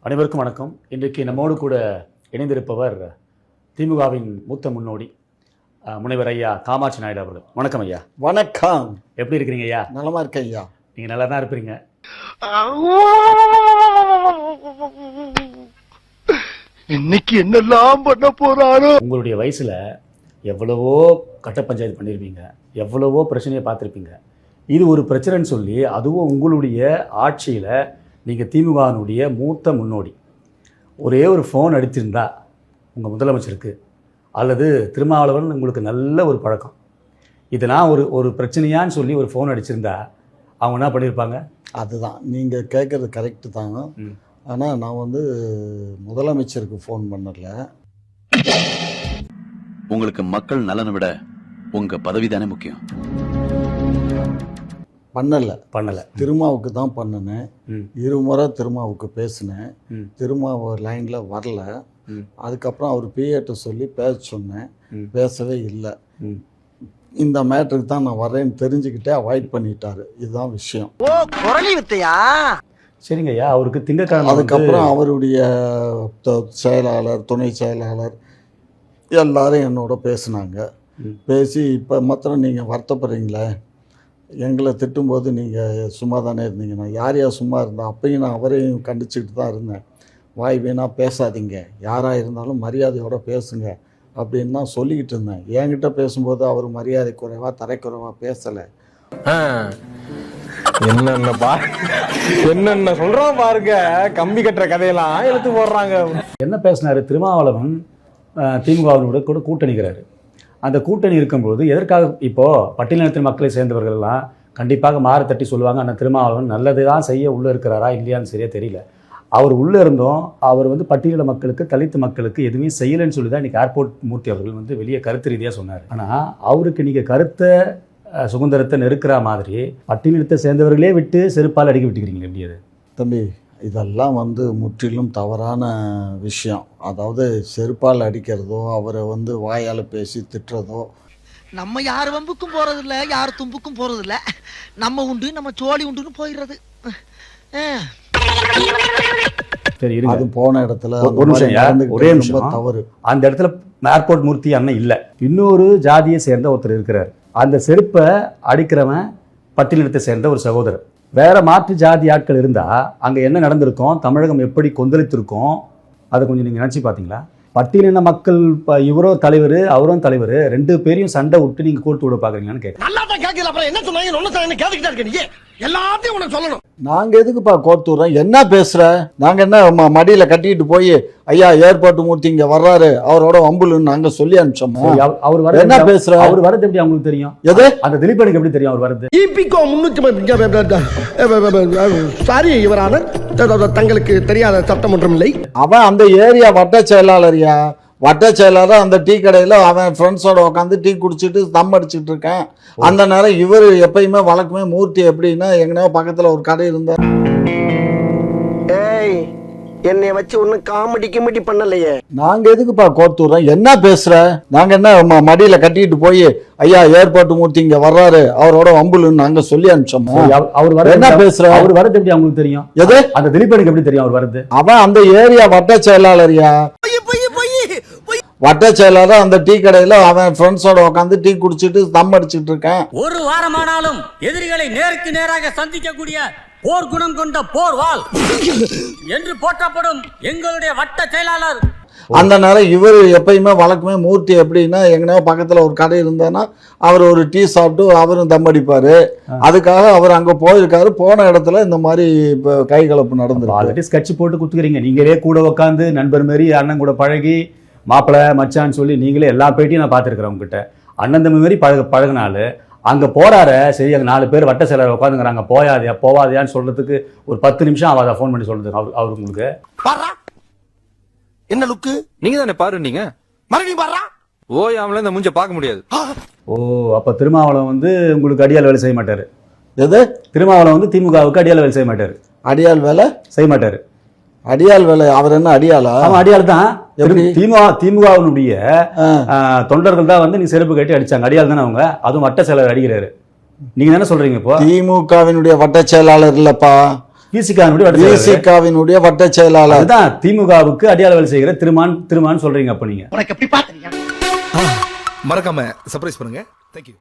அனைவருக்கும் வணக்கம். இன்றைக்கு நம்மோடு கூட இணைந்திருப்பவர் திமுகவின் மூத்த முன்னோடி முனைவர் ஐயா காமாட்சி நாயுடு அவர்கள். வணக்கம் ஐயா. வணக்கம். எப்படி இருக்கிறீங்க ஐயா? நலமா இருக்கேன் ஐயா. நீங்க நல்லா தான் இருப்பீங்க. இன்னைக்கு என்னெல்லாம் பண்ண போறாரோ. உங்களுடைய வயசுல எவ்வளவோ கட்ட பஞ்சாயத்து பண்ணியிருப்பீங்க, எவ்வளவோ பிரச்சனையை பார்த்துருப்பீங்க. இது ஒரு பிரச்சனைன்னு சொல்லி அதுவும் உங்களுடைய ஆட்சியில் நீங்கள் திமுகவினுடைய மூத்த முன்னோடி ஒரே ஒரு ஃபோன் அடிச்சிருந்தா உங்கள் முதலமைச்சருக்கு அல்லது திருமாவளவன் உங்களுக்கு நல்ல ஒரு பழக்கம், இதெல்லாம் ஒரு பிரச்சனையான்னு சொல்லி ஒரு ஃபோன் அடிச்சிருந்தா அவங்க என்ன பண்ணியிருப்பாங்க? அதுதான் நீங்கள் கேட்குறது கரெக்டு தான். ஆனால் நான் முதலமைச்சருக்கு ஃபோன் பண்ணல. உங்களுக்கு மக்கள் நலனை விட உங்கள் பதவி தானே முக்கியம். பண்ணலை. திருமாவுக்கு தான் பண்ணினேன். இருமுறை திருமாவுக்கு பேசினேன். திருமாவை லைனில் வரல. அதுக்கப்புறம் அவர் பிஏட்ட சொல்லி பேச சொன்னேன், பேசவே இல்லை. இந்த மேட்டருக்கு தான் நான் வரேன்னு தெரிஞ்சுக்கிட்டே அவாய்ட் பண்ணிட்டாரு. இதுதான் விஷயம். சரிங்க ஐயா. அவருக்கு திங்கக்கிழமை அதுக்கப்புறம் அவருடைய செயலாளர், துணை செயலாளர் எல்லாரும் என்னோட பேசினாங்க. பேசி இப்போ மாத்திரம் நீங்கள் வருத்தப்படுறீங்களே, எங்களை திட்டும்போது நீங்கள் சும்மா தானே இருந்தீங்கன்னா யார் சும்மா இருந்தால் அப்பையும் நான் அவரையும் கண்டிச்சுக்கிட்டு தான் இருந்தேன். வாய் வீணாக பேசாதீங்க, யாராக இருந்தாலும் மரியாதையோடு பேசுங்க அப்படின்னு தான் சொல்லிக்கிட்டு இருந்தேன். என்கிட்ட பேசும்போது அவர் மரியாதை குறைவாக தரைக்குறைவாக பேசலை. என்னென்ன சொல்றோம் பாருங்க, கம்பி கட்டுற கதையெல்லாம் எடுத்து போடுறாங்க. என்ன பேசினாரு? திருமாவளவன் திமுகவினோட கூட கூட்டணிக்கிறாரு. அந்த கூட்டணி இருக்கும்போது எதற்காக இப்போது பட்டியலினத்தின் மக்களை சேர்ந்தவர்கள்லாம் கண்டிப்பாக மாற தட்டி சொல்லுவாங்க, ஆனால் திருமாவளவன் நல்லது தான் செய்ய உள்ளே இருக்கிறாரா இல்லையான்னு சரியாக தெரியல. அவர் உள்ளே இருந்தோம் அவர் பட்டியலின மக்களுக்கு, தலித்து மக்களுக்கு எதுவுமே செய்யலைன்னு சொல்லி தான் இன்றைக்கி ஏர்போர்ட் மூர்த்தி அவர்கள் வெளியே கருத்து ரீதியாக சொன்னார். ஆனால் அவருக்கு நீங்கள் கருத்தை சுதந்திரத்தை நெருக்கிற மாதிரி பட்டியலினத்தை சேர்ந்தவர்களே விட்டு செருப்பால் அடிக்க விட்டுக்கிறீங்களே, எப்படி அது? தம்பி, இதெல்லாம் முற்றிலும் தவறான விஷயம். அதாவது செருப்பால் அடிக்கிறதோ, அவரை வாயால் பேசி திட்டுறதோ. நம்ம யார் வம்புக்கும் போறதில்ல, யார் தும்புக்கும் போறதில்ல. நம்ம உண்டு, நம்ம சோழி உண்டுன்னு போயிடுறது. சரி, அது போன இடத்துல ஒரே நிமிஷம் தவறு. அந்த இடத்துல ஏர்போர்ட் மூர்த்தி அண்ணன் இல்லை, இன்னொரு ஜாதியை சேர்ந்த ஒருத்தர் இருக்கிறார். அந்த செருப்பை அடிக்கிறவன் பட்டியலினத்தை சேர்ந்த ஒரு சகோதரர். வேற மாற்று ஜாதி ஆட்கள் இருந்தால் அங்கே என்ன நடந்திருக்கும், தமிழகம் எப்படி கொந்தளித்திருக்கும், அதை கொஞ்சம் நீங்கள் நினச்சி பார்த்தீங்களா? பட்டியலின மக்கள் இவரும் தலைவர் அவரும் தலைவர், ரெண்டு பேரையும் சண்டை விட்டு நீங்கள் கோர்த்து விட பார்க்குறீங்களான்னு கேட்குறேன். நாங்கள் எதுக்குப்பா கோர்த்து விடுறோம்? என்ன பேசுகிற? நாங்கள் என்ன மடியில் கட்டிட்டு போய் ஐயா ஏர்போர்ட் மூர்த்தி இங்கே வர்றாரு அவரோட வம்புலுன்னு நாங்கள் சொல்லி அனுப்பிச்சோமோ? அவர் வர என்ன பேசுகிற? அவர் வரது எப்படி அவங்களுக்கு தெரியும்? எது? அந்த திலீபனுக்கு எப்படி தெரியும் அவர் வரது? சாரி இவரான தங்களுக்கு தெரியாத சட்டம் ஒன்றும் இல்லை. அவன் அந்த ஏரியா வட்ட செயலாளரியா, வட்ட செயலாளர் அந்த டீ கடையில் அவன் ஃப்ரெண்ட்ஸோட உட்காந்து டீ குடிச்சிட்டு தம் அடிச்சுட்டு இருக்கேன். அந்த நேரம் இவர் எப்பயுமே வழக்கமே மூர்த்தி எப்படின்னா எங்கனையோ பக்கத்தில் ஒரு கடை இருந்தார். ஏய், என்னை வச்சு ஒன்னும் காமெடி கிமெடி பண்ணலையே. நாங்க எதுக்குப்பா கோர்த்து விடுறோம்? என்ன பேசுற? நாங்க என்ன மடியில கட்டிட்டு போய் ஐயா ஏர்போர்ட் மூர்த்தி இங்க வர்றாரு அவரோட வம்புலுன்னு நாங்க சொல்லி அனுப்பிச்சோமோ? அவர் வர என்ன பேசுற? அவர் வரது எப்படி அவங்களுக்கு தெரியும்? எது? அந்த திலீபனுக்கு எப்படி தெரியும் அவர் வரது? அவன் அந்த ஏரியா வட்ட செயலாளரியா, வட்ட செயலாளர் அந்த டீ கடையில் அவன் ஃப்ரெண்ட்ஸோட உட்காந்து டீ குடிச்சிட்டு தம் அடிச்சுட்டு இருக்கேன். ஒரு வாரமானாலும் எதிரிகளை நேருக்கு நேராக சந்திக்கக்கூடிய போர் குணம் கொண்ட போர் வாள் என்று போற்றப்படும் எங்களுடைய வட்ட செயலாளர். அந்த நேரம் இவர் எப்பயுமே வழக்கமே மூர்த்தி எப்படின்னா எங்கனையோ பக்கத்தில் ஒரு கடை இருந்தானா அவர் ஒரு டீ சாப்பிட்டு அவரும் தம் அடிப்பார். அதுக்காக அவர் அங்கே போயிருக்காரு. போன இடத்துல இந்த மாதிரி இப்போ கைகலப்பு நடந்துருக்கு. ஆல்ரெடி ஸ்கட்ச் போட்டு குத்துக்கிறீங்க. நீங்களே கூட உட்காந்து நண்பர் மாரி அண்ணன் கூட பழகி மாப்பிள்ளை மச்சான்னு சொல்லி நீங்களே எல்லா பேட்டியும் நான் பார்த்துருக்குறேன். உங்ககிட்ட அண்ணன் தம்பி மாரி பழகினாலும் அங்கே போறாரு. சரி, அங்கே 4 பேர் வட்ட செயலர் உட்காந்துங்கிறாங்க, போயாதையா போவாதையான்னு சொல்றதுக்கு ஒரு 10 நிமிஷம் ஆகாத ஃபோன் பண்ணி சொல்றதுக்கு அவர் உங்களுக்கு என்ன லுக்கு? நீங்க தானே பாருங்க, மறுபடியும் பாரு. ஓயாமல இந்த மூஞ்ச பார்க்க முடியாது. ஓ, அப்ப திருமாவளவன் உங்களுக்கு அடியால் வேலை செய்ய மாட்டாரு. எது? திருமாவளவன் திமுகவுக்கு அடியால் வேலை செய்ய மாட்டாரு. அடியால் வேலை செய்ய மாட்டாரு. அடியால் வேலை? அவர் என்ன அடியாளா? அவன் அடியாள் தான். திமுகவினுடைய தொண்டர்கள் தான் நீ செருப்பு கட்டி அடிச்சாங்க. அடியாள் தானே அவங்க. அதுவும் வட்ட செயலாளர் அடிக்கிறாரு. நீங்க என்ன சொல்றீங்க? இப்போ திமுகவினுடைய வட்ட செயலாளர் இல்லப்பா, விசிகாவினுடைய வட்ட செயலாளர். விசிகாவினுடைய வட்ட செயலாளர். அதுதான் திமுகவுக்கு அடியாள வேலை செய்கிற திருமான் சொல்றீங்க அப்ப நீங்க. உனக்கு எப்படி பாத்தீங்க? மறக்காம சர்ப்ரைஸ் பண்ணுங்க. தேங்க்யூ.